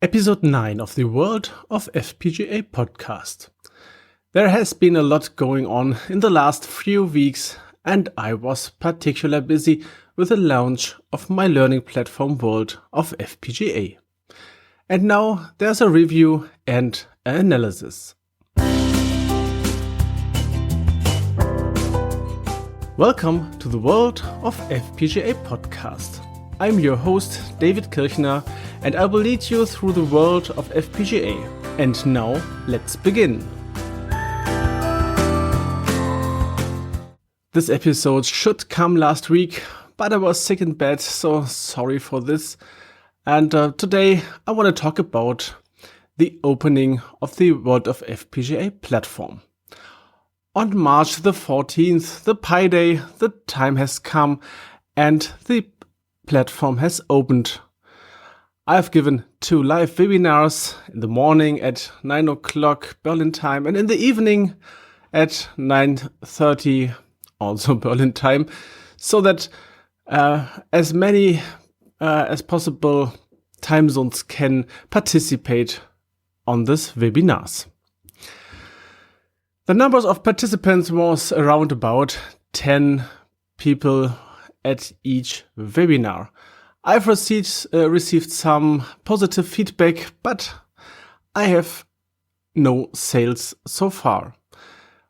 Episode 9 of the World of FPGA podcast. There has been a lot going on in the last few weeks, and I was particularly busy with the launch of my learning platform World of FPGA. And now there's a review and an analysis. Welcome to the World of FPGA podcast. I'm your host, David Kirchner, and I will lead you through the world of FPGA. And now, let's begin. This episode should come last week, but I was sick in bed, so sorry for this. And today, I want to talk about the opening of the World of FPGA platform. On March the 14th, the Pi Day, the time has come, and the platform has opened. I've given 2 live webinars in the morning at 9 o'clock Berlin time and in the evening at 9:30 also Berlin time, so that as many as possible time zones can participate on these webinars. The numbers of participants was around about 10 people at each webinar. I've received some positive feedback, but I have no sales so far.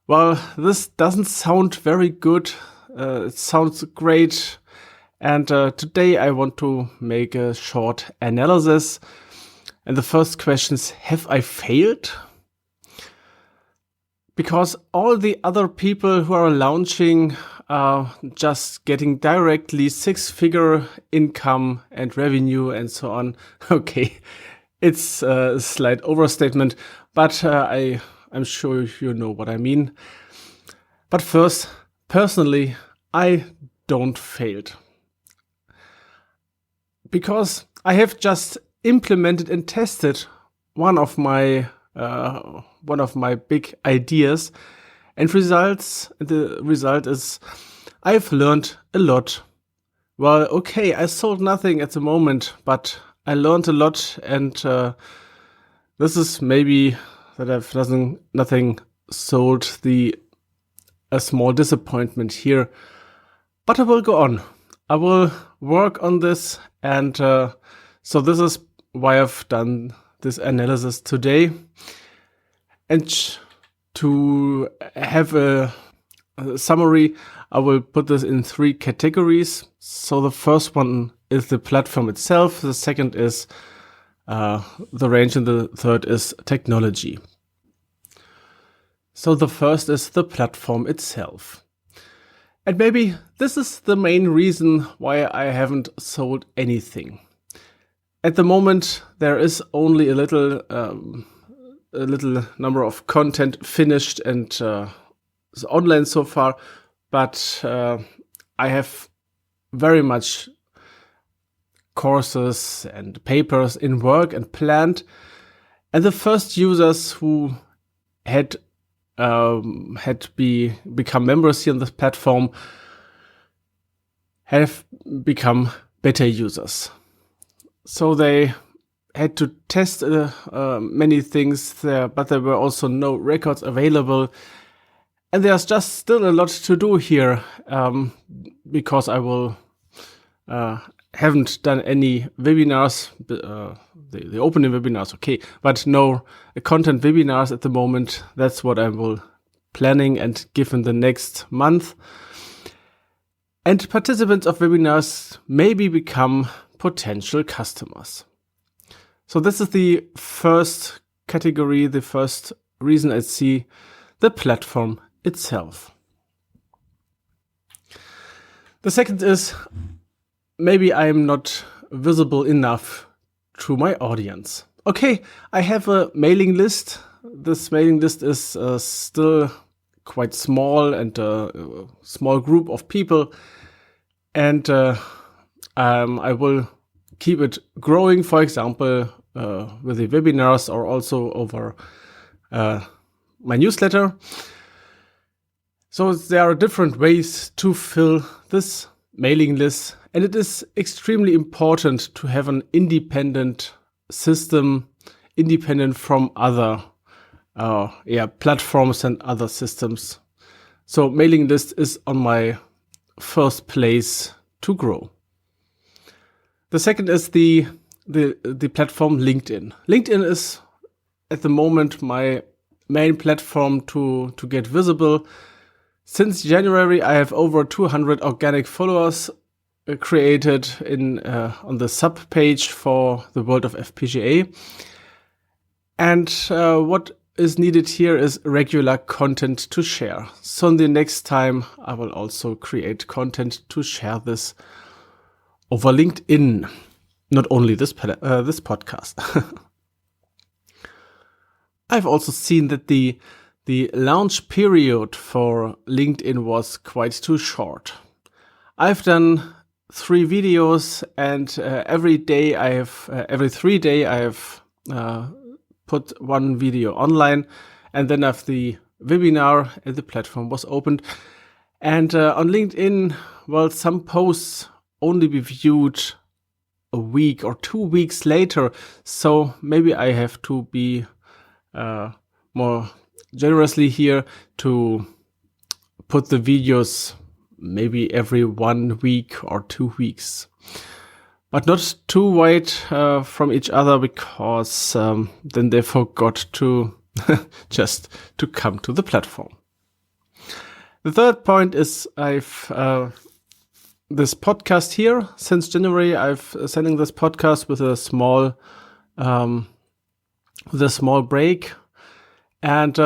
Well, this doesn't sound very good. It sounds great. And today I want to make a short analysis. And the first question is, have I failed? Because all the other people who are launching are just getting directly 6-figure income and revenue and so on. Okay, it's a slight overstatement, but I'm sure you know what I mean. But first, personally, I don't failed. Because I have just implemented and tested one of my big ideas, and the result is I've learned a lot. Well, okay, I sold nothing at the moment, but I learned a lot, and this is maybe that I've nothing sold, a small disappointment here. But I will go on. I will work on this, and so this is why I've done this analysis today. And to have a summary, I will put this in 3 categories. So the first one is the platform itself, the second is the range, and the third is technology. So the first is the platform itself. And maybe this is the main reason why I haven't sold anything. At the moment, there is only a little number of content finished and is online so far, but I have very much courses and papers in work and planned. And the first users who had become members here on this platform have become beta users. So they had to test many things there, but there were also no records available. And there's just still a lot to do here, because I haven't done any webinars, the opening webinars, okay, but no content webinars at the moment. That's what I will planning and give in the next month. And participants of webinars maybe become potential customers. So this is the first category, the first reason I see, the platform itself. The second is maybe I'm not visible enough to my audience. Okay, I have a mailing list. This mailing list is still quite small and a small group of people. And I will keep it growing, for example, with the webinars or also over my newsletter. So there are different ways to fill this mailing list, and it is extremely important to have an independent system independent from other platforms and other systems. So mailing list is on my first place to grow. The second is the platform LinkedIn. LinkedIn is at the moment my main platform to get visible. Since January, I have over 200 organic followers created on the sub page for the World of FPGA. And what is needed here is regular content to share. So in the next time, I will also create content to share this over LinkedIn, not only this podcast. I've also seen that the launch period for LinkedIn was quite too short. I've done 3 videos, and every 3 days I have put 1 video online, and then after the webinar and the platform was opened. And on LinkedIn, well, some posts only be viewed a week or 2 weeks later. So maybe I have to be more generously here to put the videos maybe every 1 week or 2 weeks, but not too wide from each other, because then they forgot to just to come to the platform. The third point is I've this podcast here since January. I've sending this podcast with a small break, and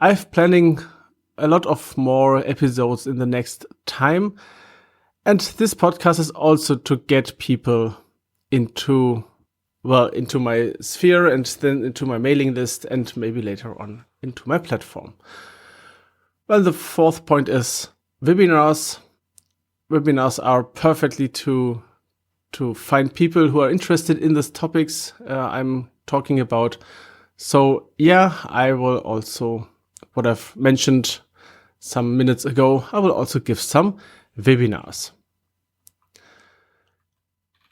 I've planning a lot of more episodes in the next time. And this podcast is also to get people into my sphere, and then into my mailing list, and maybe later on into my platform. Well, the fourth point is webinars. Webinars are perfectly to find people who are interested in these topics I'm talking about. So yeah, I will also, what I've mentioned some minutes ago, I will also give some webinars.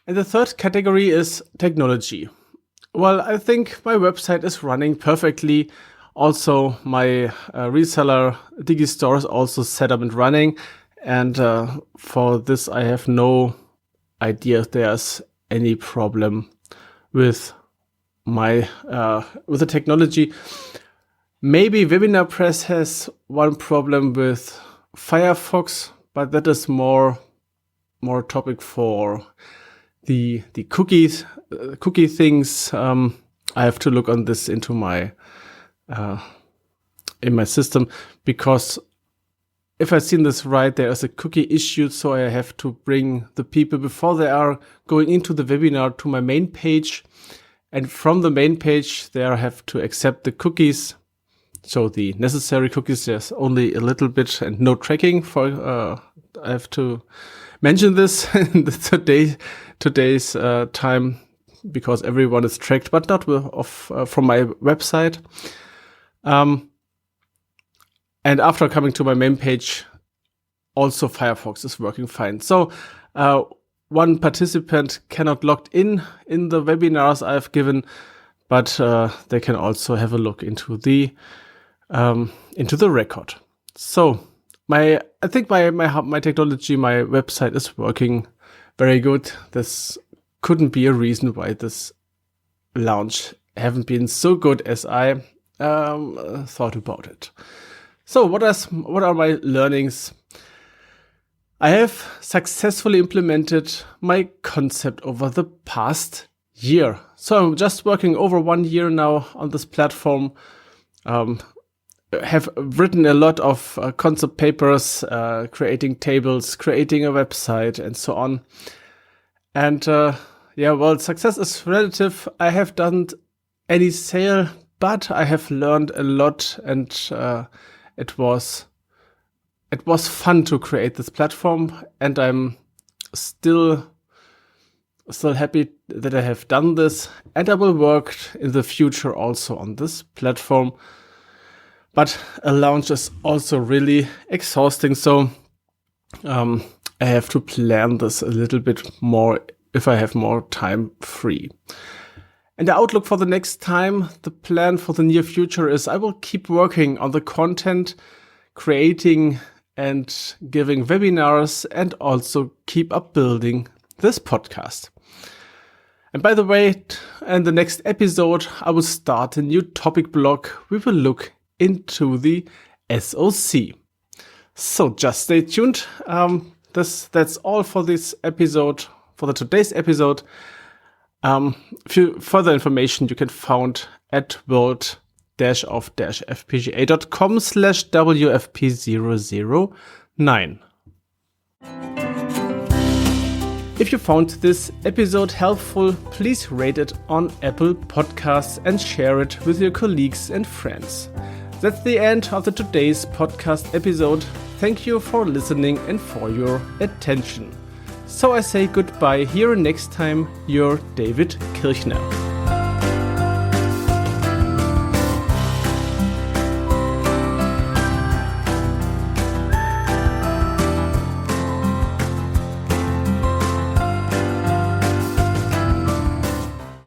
And the third category is technology. Well, I think my website is running perfectly. Also, my reseller Digistore is also set up and running. And for this, I have no idea if there's any problem with with the technology. Maybe Webinar Press has one problem with Firefox, but that is more topic for the cookie things. I have to look on this into my in my system, because if I've seen this right, there is a cookie issue, so I have to bring the people before they are going into the webinar to my main page, and from the main page they have to accept the cookies. So the necessary cookies, there's only a little bit and no tracking for. I have to mention this in today's time, because everyone is tracked, but not from my website. And after coming to my main page, also Firefox is working fine. So one participant cannot log in the webinars I've given, but they can also have a look into the record. So I think my technology, my website is working very good. This couldn't be a reason why this launch haven't been so good as I thought about it. So what are my learnings? I have successfully implemented my concept over the past year. So I'm just working over 1 year now on this platform. Have written a lot of concept papers, creating tables, creating a website, and so on. And success is relative. I have done any sale, but I have learned a lot, and it was fun to create this platform, and I'm still happy that I have done this, and I will work in the future also on this platform. But a launch is also really exhausting, so I have to plan this a little bit more if I have more time free. And the outlook for the next time, the plan for the near future is I will keep working on the content, creating and giving webinars, and also keep up building this podcast. And by the way, in the next episode, I will start a new topic block. We will look into the SoC. So just stay tuned. That's all for this episode, for today's episode. Further information you can find at world-of-fpga.com/WFP009. If you found this episode helpful, please rate it on Apple Podcasts and share it with your colleagues and friends. That's the end of today's podcast episode. Thank you for listening and for your attention. So I say goodbye. Here next time, your David Kirchner.